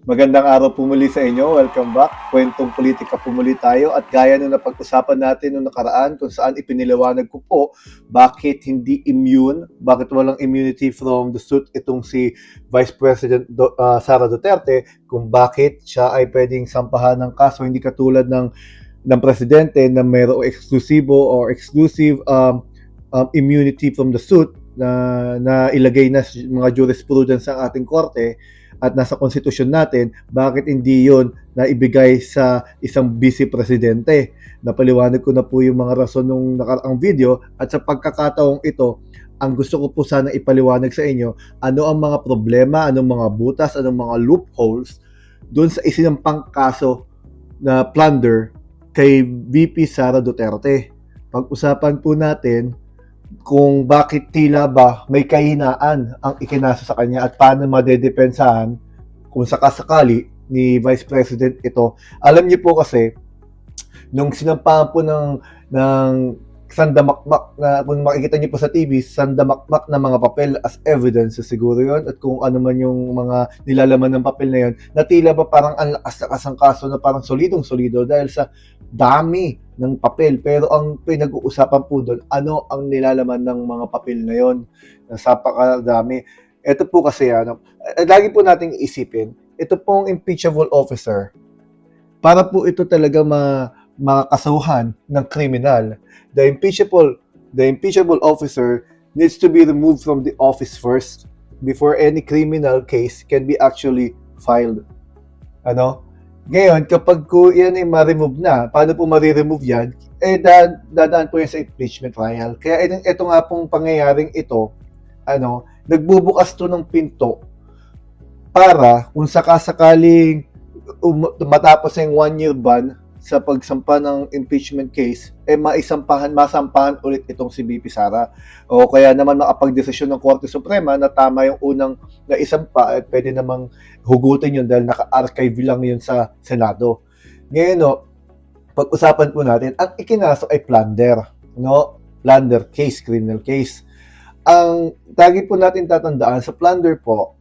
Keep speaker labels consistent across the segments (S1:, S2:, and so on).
S1: Magandang araw po muli sa inyo. Welcome back. Kwentong politika po muli tayo at gaya nung napag-usapan natin nung nakaraan kung saan ipiniliwanag ko po bakit hindi immune, bakit walang immunity from the suit itong si Vice President Sara Duterte, kung bakit siya ay pwedeng sampahan ng kaso hindi katulad ng presidente na mayroong eksklusibo or exclusive immunity from the suit na ilagay na mga jurisprudence ng ating korte at nasa konstitusyon natin, bakit hindi yon na ibigay sa isang vice presidente? Napaliwanag ko na po yung mga rason nung nakaraang video at sa pagkakataong ito, ang gusto ko po sana ipaliwanag sa inyo, ano ang mga problema, anong mga butas, anong mga loopholes doon sa isinampang kaso na plunder kay VP Sara Duterte. Pag-usapan po natin kung bakit tila ba may kahinaan ang ikinasa sa kanya at paano madedepensahan kung sakasakali ni Vice President ito. Alam niyo po kasi, nung sinampahan po ng sandamakmak na, kung makikita niyo po sa TV, sandamakmak na mga papel as evidence siguro yon at kung ano man yung mga nilalaman ng papel na yon, na tila ba parang ang lakas ang kaso na parang solidong-solido dahil sa dami ng papel. Pero ang pinag-uusapan po doon, ano ang nilalaman ng mga papel na yon, na sapakadami. Ito po kasi, lagi po nating isipin, ito pong impeachable officer, para po ito talaga makakasuhan ng kriminal. The impeachable officer needs to be removed from the office first before any criminal case can be actually filed. Ano? Ngayon, kapag ko yan ay ma-remove na, paano po ma-remove yan? Dadaan po yan sa impeachment trial. Kaya ito nga pong pangyayaring ito, nagbubukas to ng pinto para kung sakasakaling matapos yung 1-year ban sa pagsampa ng impeachment case, masampahan ulit itong si VP Sara. O kaya naman makapag-desisyon ng Korte Suprema na tama yung unang naisampa at pwede namang hugutin yun dahil naka-archive lang yun sa Senado. Ngayon, pag-usapan po natin, ang ikinaso ay plunder. Plunder case, criminal case. Ang lagi po natin tatandaan sa plunder po,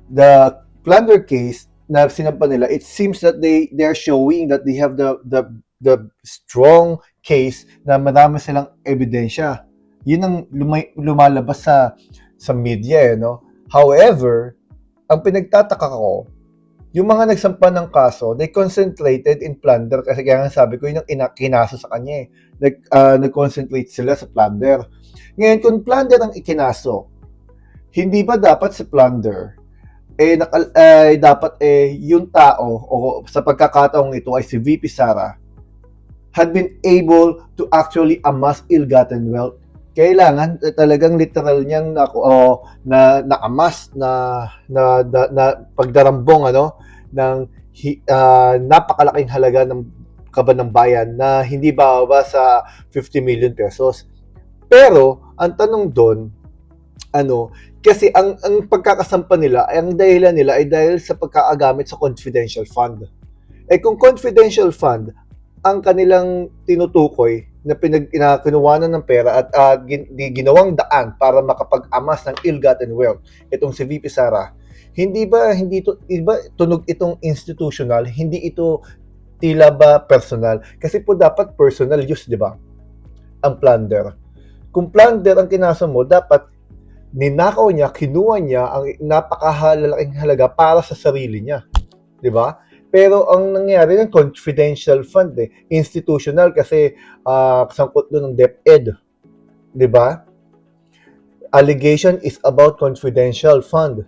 S1: the plunder case na sinampa nila, it seems that they're showing that they have the strong case na marami silang ebidensya. Yun ang lumalabas sa media, However, ang pinagtataka ko, yung mga nagsampa ng kaso, they concentrated in plunder kasi kaya nga sabi ko, yun ang kinaso sa kanya. Nag-concentrate sila sa plunder. Ngayon, kung plunder ang ikinaso, hindi ba dapat si plunder dapat yung tao o sa pagkakataong ito ay si VP Sara had been able to actually amass ill-gotten wealth. Kailangan talagang literal niyang na-amass na pagdarambong ng napakalaking halaga ng kaban ng bayan na hindi bababa sa 50 million pesos. Pero ang tanong doon, kasi ang pagkakasampa nila, ang dahilan nila ay dahil sa pagkakagamit sa confidential fund. Kung confidential fund ang kanilang tinutukoy na kinuwanan ng pera at ginawang daan para makapag-amas ng ill-gotten wealth, itong si VP Sara, hindi tunog itong institutional, hindi ito tila ba personal? Kasi po dapat personal use, di ba? Ang plunder. Kung plunder ang kinasa mo, dapat ninakaw niya, kinuha niya ang napakahalaking halaga para sa sarili niya. Di ba? Pero ang nangyari ng confidential fund, institutional kasi sangkot doon ng DepEd. Di ba? Allegation is about confidential fund.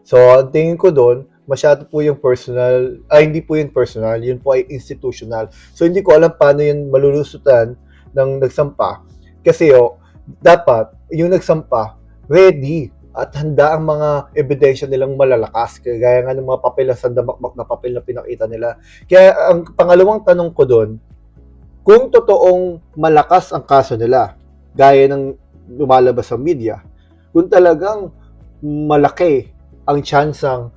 S1: So, ang tingin ko doon, masyado po yung personal, hindi po yung personal, yun po ay institutional. So, hindi ko alam paano yun malulusutan ng nagsampa. Kasi dapat yung nagsampa, ready at handa ang mga ebidensya nilang malalakas. Kaya nga ng mga papel na sandamakmak na papel na pinakita nila. Kaya ang pangalawang tanong ko doon, kung totoong malakas ang kaso nila, gaya ng lumalabas sa media, kung talagang malaki ang tsansang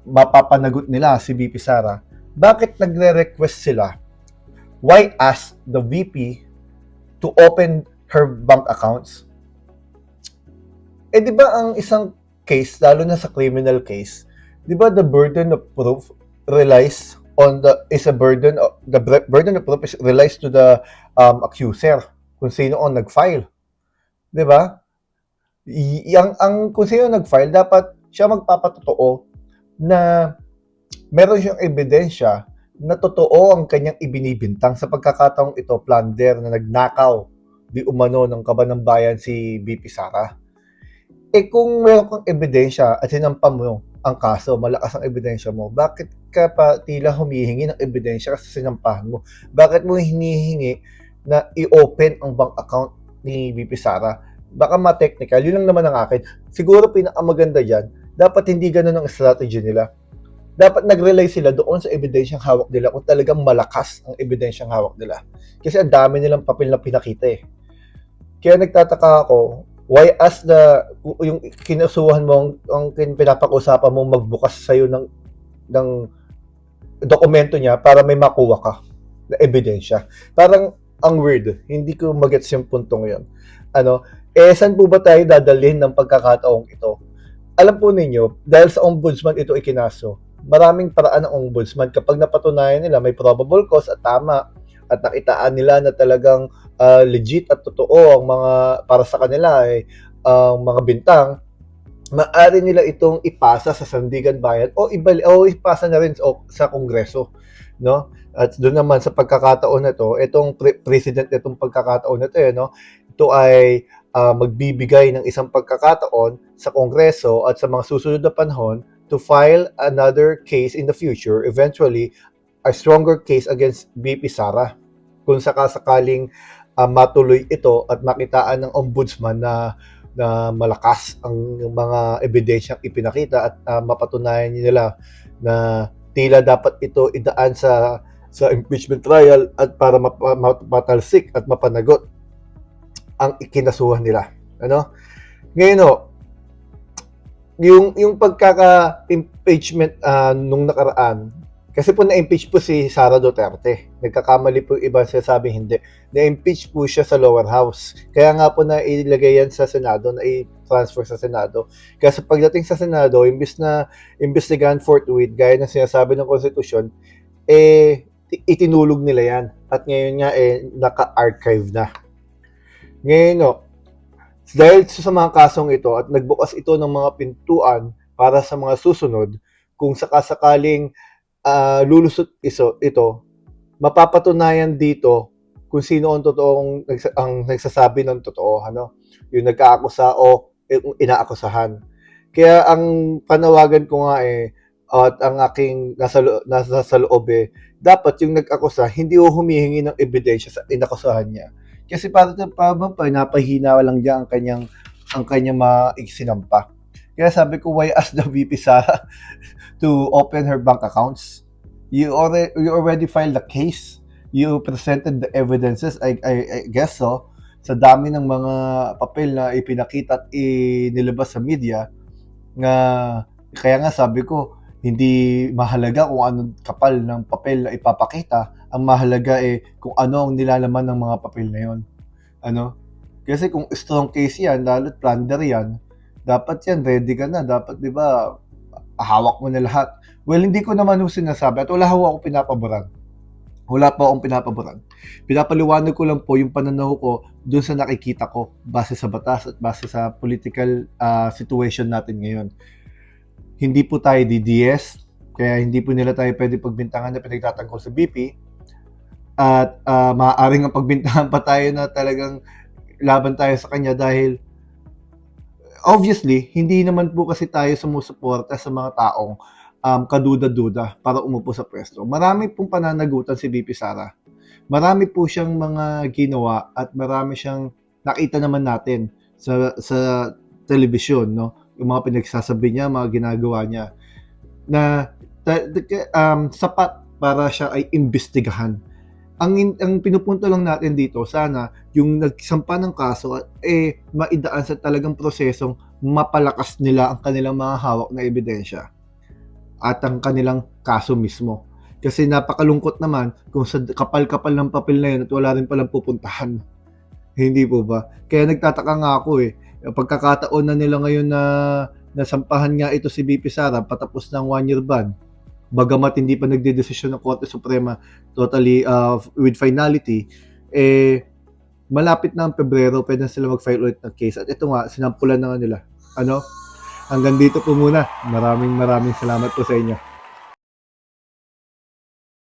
S1: mapapanagot nila si VP Sara, bakit nagre-request sila? Why ask the VP to open her bank accounts? Di ba ang isang case, lalo na sa criminal case, Di ba the burden of proof relies on the burden of proof relies to the accuser kung sino ang nag-file, 'di ba? Ang kung sino nag-file dapat siya magpapatotoo na meron siyang ebidensya na totoo ang kanyang ibinibintang. Sa pagkakataong ito, plunder na nagnakaw di umano ng kaban ng bayan si BP Sara. Kung meron kang ebidensya at sinampa mo ang kaso, malakas ang ebidensya mo, bakit ka pa tila humihingi ng ebidensya kasi sinampahan mo? Bakit mo hinihingi na i-open ang bank account ni BP Sara? Baka ma-technical, yun lang naman ang akin. Siguro pinakamaganda dyan, dapat hindi ganun ang strategy nila. Dapat nag-rely sila doon sa ebidensyang hawak nila kung talagang malakas ang ebidensyang hawak nila. Kasi ang dami nilang papel na pinakita eh. Kaya nagtataka ako, why as yung kinasuhan mo, ang pinapag-usapan mo magbukas sa'yo ng dokumento niya para may makuha ka na ebidensya. Parang ang weird, hindi ko magets yung puntong yun. Saan po ba tayo dadalhin ng pagkakataong ito? Alam po ninyo, dahil sa ombudsman ito ikinaso, maraming paraan ng ombudsman kapag napatunayan nila may probable cause at tama at nakitaan nila na talagang legit at totoo ang mga para sa kanila ay mga bintang, maaari nila itong ipasa sa Sandigan Bayan o ipasa na rin sa Kongreso, no? At doon naman sa pagkakataon na to, itong president nitong pagkakataon na to, no? Ito ay magbibigay ng isang pagkakataon sa Kongreso at sa mga susunod na panahon to file another case in the future, eventually a stronger case against BP Sara. Kung sakasakaling matuloy ito at makitaan ng ombudsman na malakas ang mga ebidensyang ipinakita at mapatunayan nila na tila dapat ito idaan sa impeachment trial at para matalsik at mapanagot ang ikinasuhan nila. Ngayon yung pagkaka-impeachment nung nakaraan, kasi po na-impeach po si Sara Duterte. Nagkakamali po yung iba sabi hindi. Na-impeach po siya sa lower house. Kaya nga po na ilagay yan sa Senado, na i-transfer sa Senado. Kaya sa pagdating sa Senado, imbis na investigahan forthwith, gaya ng sinasabi ng konstitusyon, itinulog nila yan. At ngayon nga, naka-archive na. Ngayon, dahil sa mga kasong ito at nagbukas ito ng mga pintuan para sa mga susunod, kung sakasakaling lulusot ito, mapapatunayan dito kung sino ang totoong ang nagsasabi ng totoo, yung nag-aakusa o inaakusahan. Kaya ang panawagan ko nga at ang aking nasa loob dapat yung nag-akusa hindi humihingi ng ebidensya sa inakusahan niya. Kasi para napahina lang diyan ang kanyang maisinampa. Kaya sabi ko, why ask the VP Sara to open her bank accounts? You already filed the case. You presented the evidences, I guess so, sa dami ng mga papel na ipinakita at inilabas sa media, nga kaya nga sabi ko, hindi mahalaga kung anong kapal ng papel na ipapakita, ang mahalaga kung ano ang nilalaman ng mga papel na yon. Kasi kung strong case yan, lalo't plunder yan, dapat yan, ready ka na. Dapat, di ba, hawak mo na lahat. Well, hindi ko naman sinasabi at wala ako pinapaboran. Wala pa akong pinapaboran. Pinapaliwanag ko lang po yung pananaw ko dun sa nakikita ko base sa batas at base sa political situation natin ngayon. Hindi po tayo DDS, kaya hindi po nila tayo pwede pagbintangan na pinagtatanggol sa BP. At maaaring ang pagbintangan pa tayo na talagang laban tayo sa kanya dahil obviously, hindi naman po kasi tayo sumusuporta sa mga taong kaduda-duda para umupo sa pwesto. Marami pong pananagutan si BP Sara. Marami po siyang mga ginawa at marami siyang nakita naman natin sa telebisyon, no? Yung mga pinagsasabi niya, mga ginagawa niya na sapat para siya ay imbestigahan. Ang pinupunto lang natin dito, sana yung nagsampa ng kaso maidaan sa talagang prosesong mapalakas nila ang kanilang mga hawak na ebidensya at ang kanilang kaso mismo. Kasi napakalungkot naman kung sa kapal-kapal ng papel na yun at wala rin palang pupuntahan. Hindi po ba? Kaya nagtataka nga ako pagkakataon na nila ngayon nasampahan nga ito si BP Sara patapos ng 1-year ban. Bagamat hindi pa nagdedesisyon ng Korte Suprema totally with finality, malapit na ang Pebrero, pwede na sila mag-file ulit ng case. At ito nga, sinampulan na nga nila. Hanggang dito po muna. Maraming salamat po sa inyo.